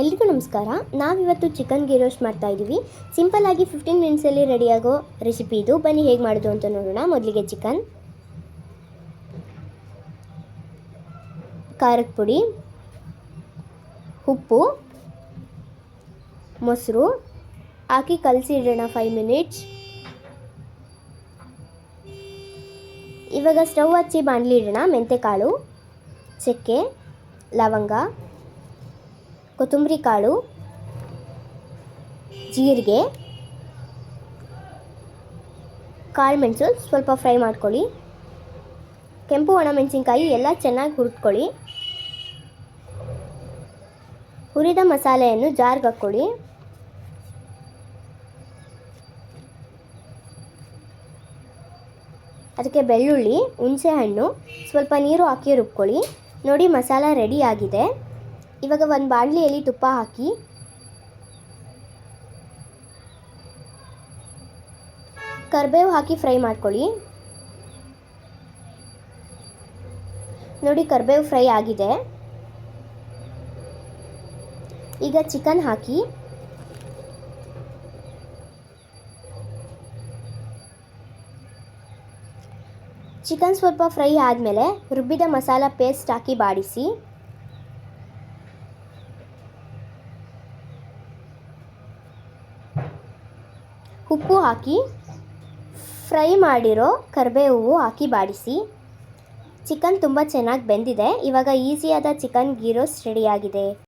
ಎಲ್ರಿಗೂ ನಮಸ್ಕಾರ. ನಾವಿವತ್ತು ಚಿಕನ್ ಗೀ ರೋಸ್ಟ್ ಮಾಡ್ತಾಯಿದ್ದೀವಿ. ಸಿಂಪಲ್ಲಾಗಿ 15 ಮಿನಿಟ್ಸಲ್ಲಿ ರೆಡಿಯಾಗೋ ರೆಸಿಪಿ ಇದು. ಬನ್ನಿ ಹೇಗೆ ಮಾಡೋದು ಅಂತ ನೋಡೋಣ. ಮೊದಲಿಗೆ ಚಿಕನ್, ಖಾರದ ಪುಡಿ, ಉಪ್ಪು, ಮೊಸರು ಹಾಕಿ ಕಲಸಿ ಇಡೋಣ 5 ಮಿನಿಟ್ಸ್. ಇವಾಗ ಸ್ಟವ್ ಹಚ್ಚಿ ಬಾಣಲಿ ಇಡೋಣ. ಮೆಂತೆಕಾಳು, ಚಕ್ಕೆ, ಲವಂಗ, ಕೊತ್ತಂಬರಿ ಕಾಳು, ಜೀರಿಗೆ, ಕಾಳುಮೆಣಸು ಸ್ವಲ್ಪ ಫ್ರೈ ಮಾಡ್ಕೊಳ್ಳಿ. ಕೆಂಪು ಒಣಮೆಣಸಿನ್ಕಾಯಿ ಎಲ್ಲ ಚೆನ್ನಾಗಿ ಹುರಿದ್ಕೊಳ್ಳಿ. ಹುರಿದ ಮಸಾಲೆಯನ್ನು ಜಾರ್ಗೆ ಹಾಕ್ಕೊಳ್ಳಿ. ಅದಕ್ಕೆ ಬೆಳ್ಳುಳ್ಳಿ, ಹುಣಸೆಹಣ್ಣು, ಸ್ವಲ್ಪ ನೀರು ಹಾಕಿ ರುಬ್ಕೊಳ್ಳಿ. ನೋಡಿ, ಮಸಾಲ ರೆಡಿ ಆಗಿದೆ. ಇವಾಗ ಒಂದು ಬಾಣಲಿಯಲ್ಲಿ ತುಪ್ಪ ಹಾಕಿ ಕರಿಬೇವು ಹಾಕಿ ಫ್ರೈ ಮಾಡ್ಕೊಳ್ಳಿ. ನೋಡಿ, ಕರಿಬೇವು ಫ್ರೈ ಆಗಿದೆ. ಈಗ ಚಿಕನ್ ಹಾಕಿ ಚಿಕನ್ ಸ್ವಲ್ಪ ಫ್ರೈ ಆದಮೇಲೆ ರುಬ್ಬಿದ ಮಸಾಲ ಪೇಸ್ಟ್ ಹಾಕಿ ಬಾಡಿಸಿ. ಉಪ್ಪು ಹಾಕಿ ಫ್ರೈ ಮಾಡಿರೋ ಕರಿಬೇವು ಹಾಕಿ ಬಾಡಿಸಿ. ಚಿಕನ್ ತುಂಬ ಚೆನ್ನಾಗಿ ಬೆಂದಿದೆ. ಇವಾಗ ಈಸಿಯಾದ ಚಿಕನ್ ಗೀ ರೋಸ್ಟ್ ರೆಡಿಯಾಗಿದೆ.